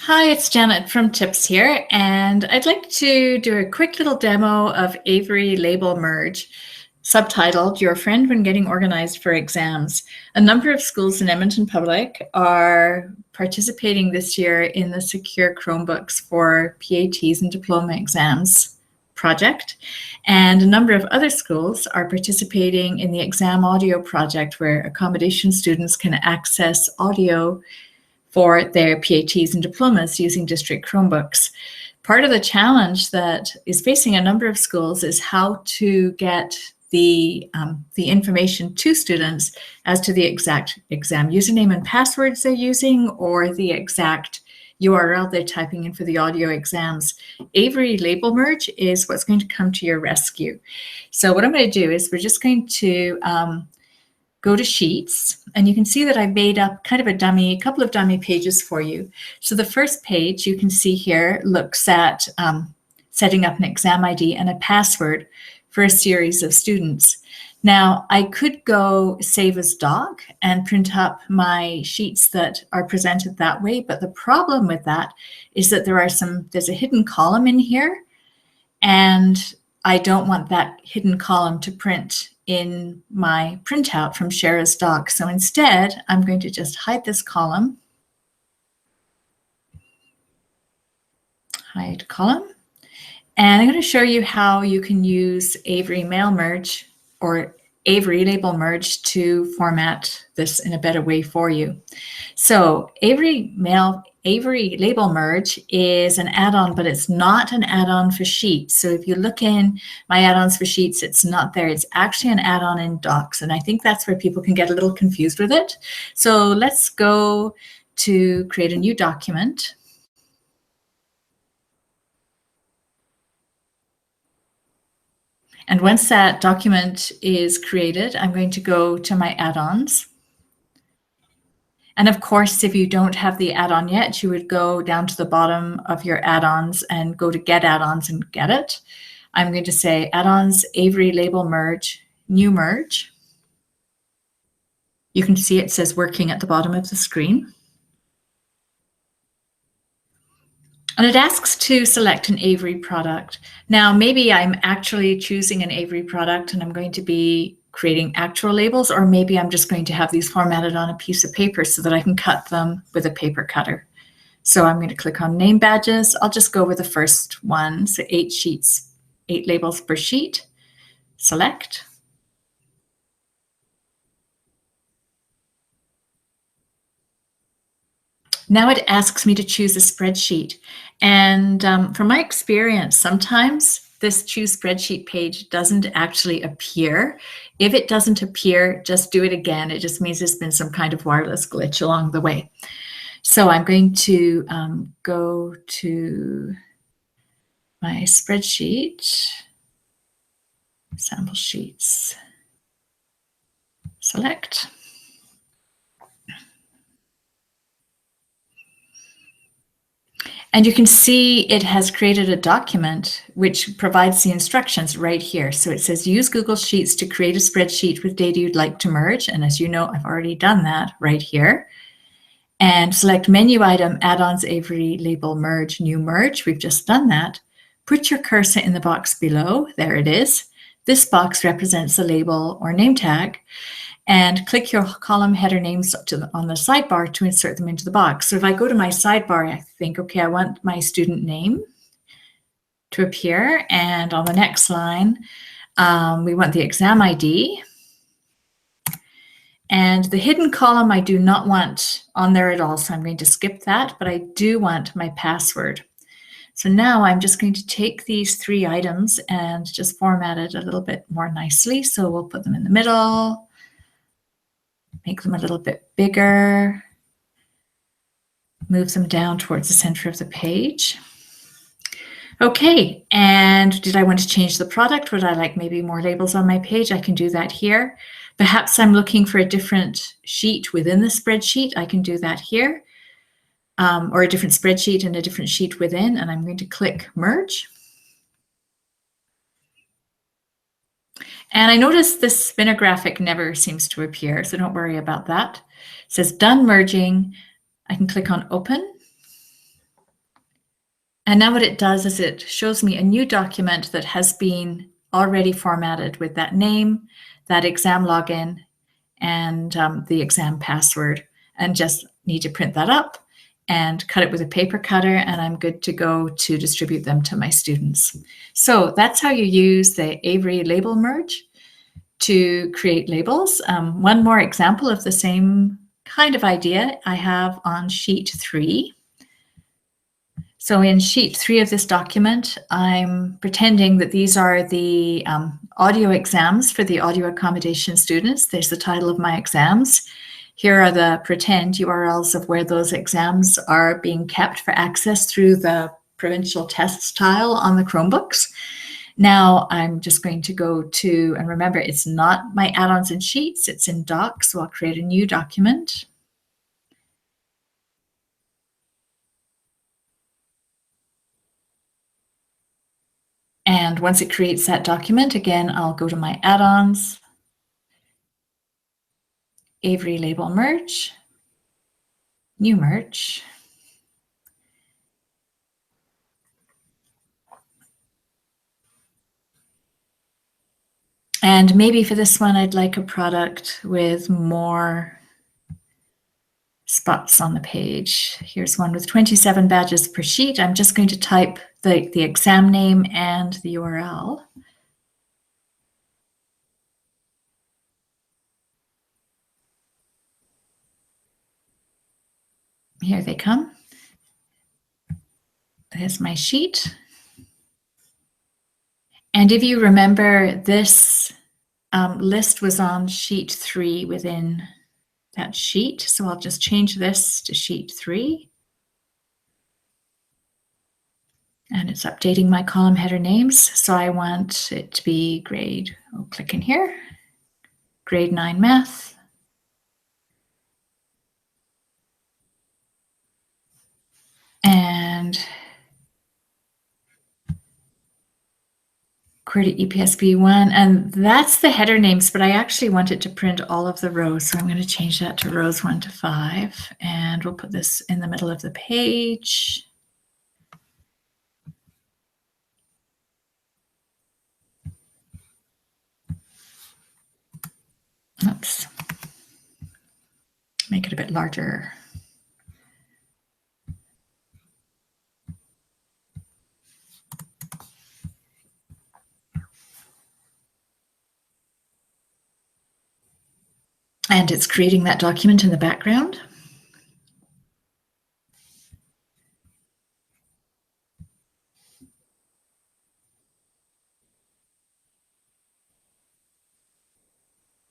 Hi, it's Janet from Tips here, and I'd like to do a quick little demo of Avery Label Merge, subtitled Your Friend When Getting Organized for Exams. A number of schools in Edmonton Public are participating this year in the Secure Chromebooks for PATs and diploma exams project, and a number of other schools are participating in the exam audio project, where accommodation students can access audio for their PATs and diplomas using district Chromebooks. Part of the challenge that is facing a number of schools is how to get the information to students as to the exact exam username and passwords they're using, or the exact URL they're typing in for the audio exams. Avery Label Merge is what's going to come to your rescue. So what I'm going to do is we're just going to go to Sheets, and you can see that I made up kind of a couple of dummy pages for you. So the first page you can see here looks at setting up an exam ID and a password for a series of students. Now, I could go save as doc and print up my sheets that are presented that way, but the problem with that is that there's a hidden column in here, and I don't want that hidden column to print in my printout from Share as Doc. So instead, I'm going to just hide this column, hide column, and I'm going to show you how you can use Avery Mail Merge or Avery Label Merge to format this in a better way for you. So Avery Label Merge is an add-on, but it's not an add-on for Sheets. So if you look in my add-ons for Sheets, it's not there. It's actually an add-on in Docs, and I think that's where people can get a little confused with it. So let's go to create a new document. And once that document is created, I'm going to go to my add-ons. And of course, if you don't have the add-on yet, you would go down to the bottom of your add-ons and go to Get Add-ons and get it. I'm going to say Add-ons, Avery Label Merge, New Merge. You can see it says working at the bottom of the screen. And it asks to select an Avery product. Now, maybe I'm actually choosing an Avery product and I'm going to be creating actual labels, or maybe I'm just going to have these formatted on a piece of paper so that I can cut them with a paper cutter. So I'm going to click on Name Badges. I'll just go with the first one, so 8 sheets, 8 labels per sheet. Select. Now it asks me to choose a spreadsheet. And from my experience, sometimes this Choose Spreadsheet page doesn't actually appear. If it doesn't appear, just do it again. It just means there's been some kind of wireless glitch along the way. So I'm going to go to my spreadsheet, sample sheets, select. And you can see it has created a document which provides the instructions right here. So it says use Google Sheets to create a spreadsheet with data you'd like to merge. And as you know, I've already done that right here. And select menu item, add-ons, Avery Label Merge, New Merge. We've just done that. Put your cursor in the box below. There it is. This box represents the label or name tag. And click your column header names on the sidebar to insert them into the box. So if I go to my sidebar, I think, okay, I want my student name to appear. And on the next line, we want the exam ID. And the hidden column I do not want on there at all, so I'm going to skip that, but I do want my password. So now I'm just going to take these 3 items and just format it a little bit more nicely. So we'll put them in the middle. Make them a little bit bigger, move them down towards the center of the page. Okay, and did I want to change the product? Would I like maybe more labels on my page? I can do that here. Perhaps I'm looking for a different sheet within the spreadsheet. I can do that here, or a different spreadsheet and a different sheet within, and I'm going to click Merge. And I notice this spinner graphic never seems to appear, so don't worry about that. It says done merging. I can click on Open. And now what it does is it shows me a new document that has been already formatted with that name, that exam login, and the exam password, and just need to print that up and cut it with a paper cutter, and I'm good to go to distribute them to my students. So that's how you use the Avery Label Merge to create labels. One more example of the same kind of idea I have on sheet 3. So in sheet 3 of this document, I'm pretending that these are the audio exams for the audio accommodation students. There's the title of my exams. Here are the pretend URLs of where those exams are being kept for access through the provincial tests tile on the Chromebooks. Now I'm just going to go to, and remember, it's not my add-ons and sheets, it's in Docs, so I'll create a new document. And once it creates that document, again, I'll go to my add-ons, Avery Label Merge, New Merge. And maybe for this one, I'd like a product with more spots on the page. Here's one with 27 badges per sheet. I'm just going to type the exam name and the URL. Here they come. There's my sheet. And if you remember, this list was on sheet 3 within that sheet. So I'll just change this to sheet 3. And it's updating my column header names. So I want it to be grade, I'll click in here, grade 9 math. And QWERTY EPSB 1, and that's the header names, but I actually want it to print all of the rows. So I'm going to change that to rows 1 to 5, and we'll put this in the middle of the page. Oops. Make it a bit larger. And it's creating that document in the background.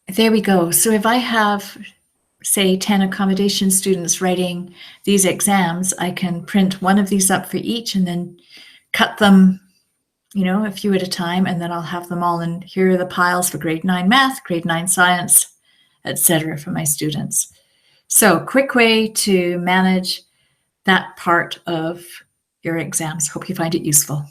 There we go. So if I have, say, 10 accommodation students writing these exams, I can print one of these up for each and then cut them, you know, a few at a time, and then I'll have them all in. Here are the piles for grade 9 math, grade 9 science, etc. for my students. So quick way to manage that part of your exams. Hope you find it useful.